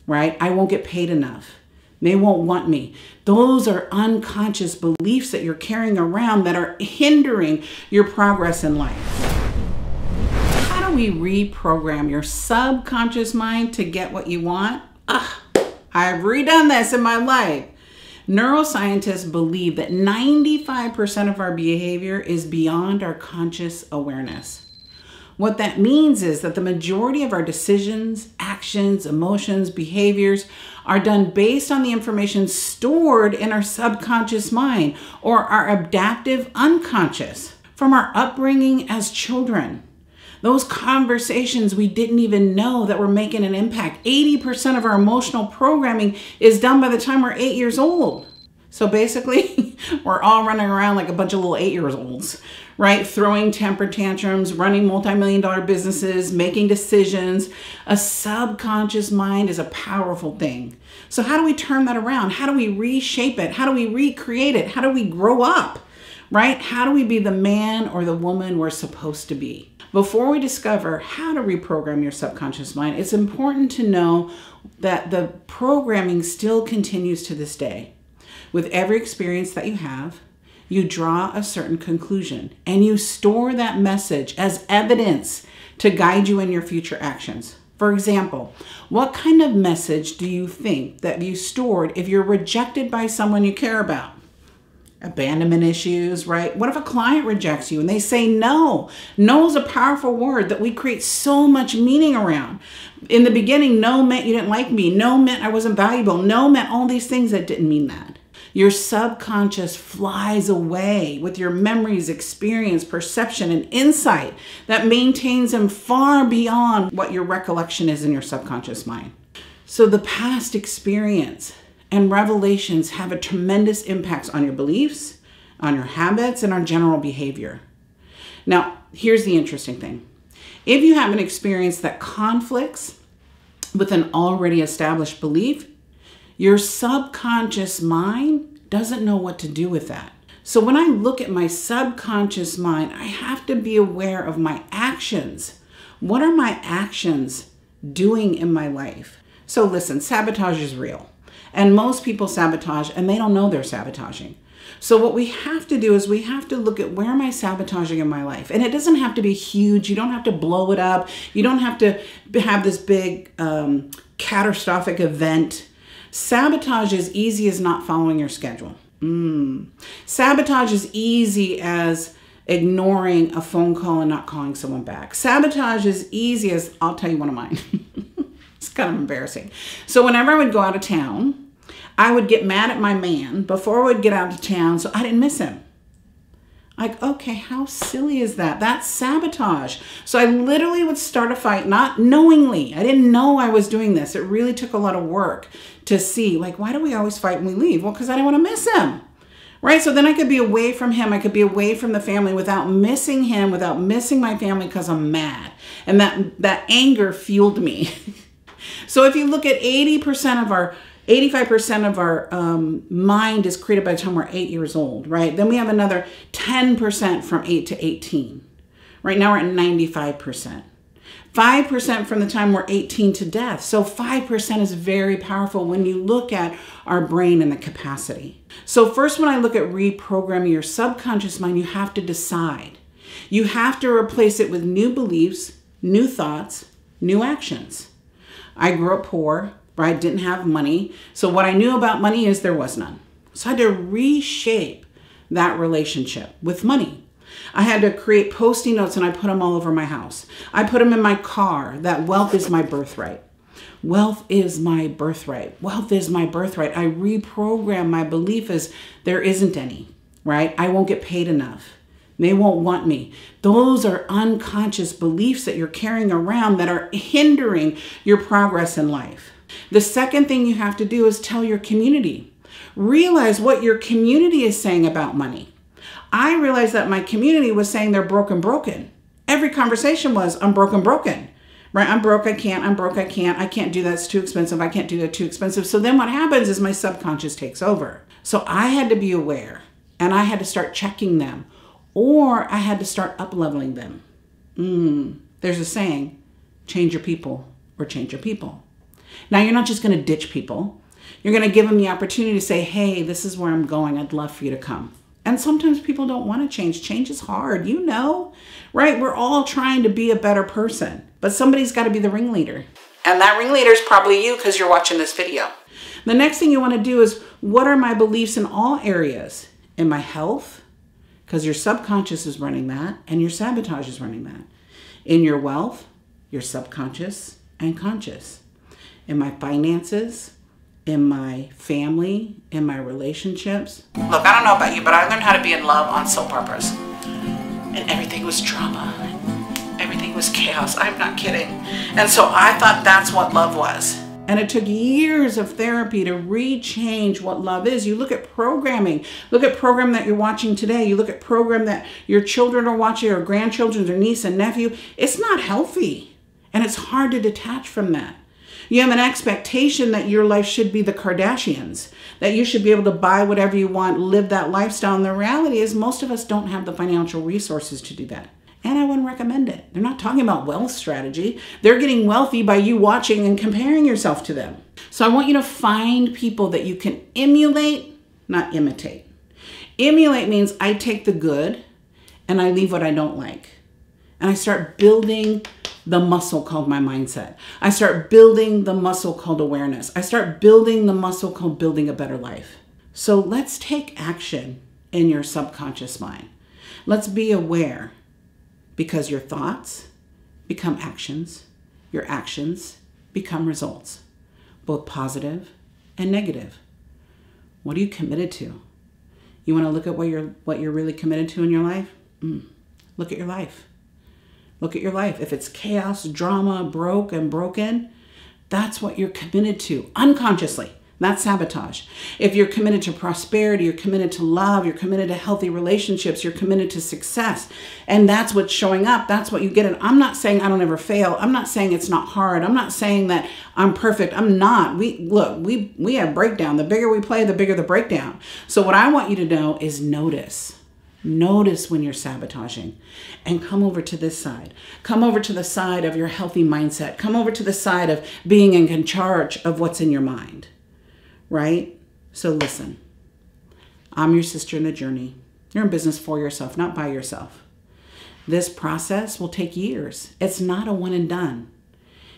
right? I won't get paid enough. They won't want me. Those are unconscious beliefs that you're carrying around that are hindering your progress in life. How do we reprogram your subconscious mind to get what you want? I've redone this in my life. Neuroscientists believe that 95% of our behavior is beyond our conscious awareness. What that means is that the majority of our decisions, actions, emotions, behaviors are done based on the information stored in our subconscious mind or our adaptive unconscious from our upbringing as children. Those conversations we didn't even know that were making an impact. 80% of our emotional programming is done by the time we're 8 years old. So basically, we're all running around like a bunch of little 8-year-olds, right? Throwing temper tantrums, running multi-million-dollar businesses, making decisions. A subconscious mind is a powerful thing. So how do we turn that around? How do we reshape it? How do we recreate it? How do we grow up, right? How do we be the man or the woman we're supposed to be? Before we discover how to reprogram your subconscious mind, it's important to know that the programming still continues to this day. With every experience that you have, you draw a certain conclusion and you store that message as evidence to guide you in your future actions. For example, what kind of message do you think that you stored if you're rejected by someone you care about? Abandonment issues, right? What if a client rejects you and they say no? No is a powerful word that we create so much meaning around. In the beginning, no meant you didn't like me. No meant I wasn't valuable. No meant all these things that didn't mean that. Your subconscious flies away with your memories, experience, perception, and insight that maintains them far beyond what your recollection is in your subconscious mind. So the past experience and revelations have a tremendous impact on your beliefs, on your habits, and on general behavior. Now, here's the interesting thing. If you have an experience that conflicts with an already established belief, your subconscious mind doesn't know what to do with that. So when I look at my subconscious mind, I have to be aware of my actions. What are my actions doing in my life? So listen, sabotage is real. And most people sabotage and they don't know they're sabotaging. So what we have to do is we have to look at where am I sabotaging in my life? And it doesn't have to be huge. You don't have to blow it up. You don't have to have this big catastrophic event. Sabotage is easy as not following your schedule. Sabotage is easy as ignoring a phone call and not calling someone back. Sabotage is easy as, I'll tell you one of mine. It's kind of embarrassing. So whenever I would go out of town, I would get mad at my man before I would get out of town so I didn't miss him. Like, okay, how silly is that? That's sabotage. So I literally would start a fight, not knowingly. I didn't know I was doing this. It really took a lot of work to see, like, why do we always fight when we leave? Well, because I didn't want to miss him, right? So then I could be away from him. I could be away from the family without missing him, without missing my family because I'm mad. And that anger fueled me. So if you look at 85% of our mind is created by the time we're 8 years old, right? Then we have another 10% from 8 to 18. Right now we're at 95%. 5% from the time we're 18 to death. So 5% is very powerful when you look at our brain and the capacity. So first, when I look at reprogramming your subconscious mind, you have to decide. You have to replace it with new beliefs, new thoughts, new actions. I grew up poor, right? I didn't have money. So what I knew about money is there was none. So I had to reshape that relationship with money. I had to create Post-it notes and I put them all over my house. I put them in my car that wealth is my birthright. Wealth is my birthright. Wealth is my birthright. I reprogram my belief as there isn't any, right? I won't get paid enough. They won't want me. Those are unconscious beliefs that you're carrying around that are hindering your progress in life. The second thing you have to do is tell your community. Realize what your community is saying about money. I realized that my community was saying they're broken. Every conversation was, I'm broken, right? I'm broke, I can't, I'm broke, I can't do that, it's too expensive, I can't do that, too expensive. So then what happens is my subconscious takes over. So I had to be aware and I had to start checking them. Or I had to start up-leveling them. There's a saying, change your people or change your people. Now, you're not just going to ditch people. You're going to give them the opportunity to say, hey, this is where I'm going. I'd love for you to come. And sometimes people don't want to change. Change is hard, you know, right? We're all trying to be a better person, but somebody's got to be the ringleader. And that ringleader is probably you because you're watching this video. The next thing you want to do is, what are my beliefs in all areas? In my health, because your subconscious is running that, and your sabotage is running that. In your wealth, your subconscious and conscious. In my finances, in my family, in my relationships. Look, I don't know about you, but I learned how to be in love on soap operas. And everything was drama. Everything was chaos. I'm not kidding. And so I thought that's what love was. And it took years of therapy to rechange what love is. You look at programming. Look at program that you're watching today. You look at program that your children are watching, or grandchildren, or niece and nephew. It's not healthy. And it's hard to detach from that. You have an expectation that your life should be the Kardashians, that you should be able to buy whatever you want, live that lifestyle. And the reality is most of us don't have the financial resources to do that. And I wouldn't recommend it. They're not talking about wealth strategy. They're getting wealthy by you watching and comparing yourself to them. So I want you to find people that you can emulate, not imitate. Emulate means I take the good and I leave what I don't like. And I start building the muscle called my mindset. I start building the muscle called awareness. I start building the muscle called building a better life. So let's take action in your subconscious mind. Let's be aware. Because your thoughts become actions, your actions become results, both positive and negative. What are you committed to? You want to look at what you're really committed to in your life? Look at your life. Look at your life. If it's chaos, drama, broke and broken, that's what you're committed to unconsciously. That's sabotage. If you're committed to prosperity, you're committed to love, you're committed to healthy relationships, you're committed to success, and that's what's showing up, that's what you get. And I'm not saying I don't ever fail. I'm not saying it's not hard. I'm not saying that I'm perfect. I'm not. We have breakdown. The bigger we play, the bigger the breakdown. So what I want you to know is notice. Notice when you're sabotaging, and come over to this side. Come over to the side of your healthy mindset. Come over to the side of being in charge of what's in your mind. Right? So listen, I'm your sister in the journey. You're in business for yourself, not by yourself. This process will take years. It's not a one and done.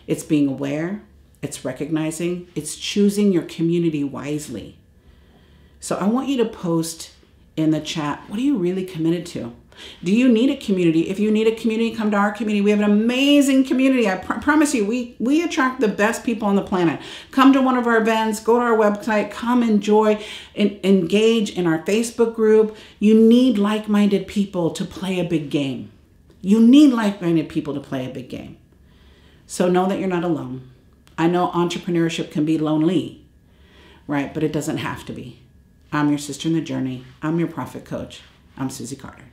It's being aware, it's recognizing, it's choosing your community wisely. So I want you to post in the chat, what are you really committed to? Do you need a community? If you need a community, come to our community. We have an amazing community. I promise you, we attract the best people on the planet. Come to one of our events, go to our website, come enjoy, and engage in our Facebook group. You need like-minded people to play a big game. You need like-minded people to play a big game. So know that you're not alone. I know entrepreneurship can be lonely, right? But it doesn't have to be. I'm your sister in the journey. I'm your profit coach. I'm Susie Carder.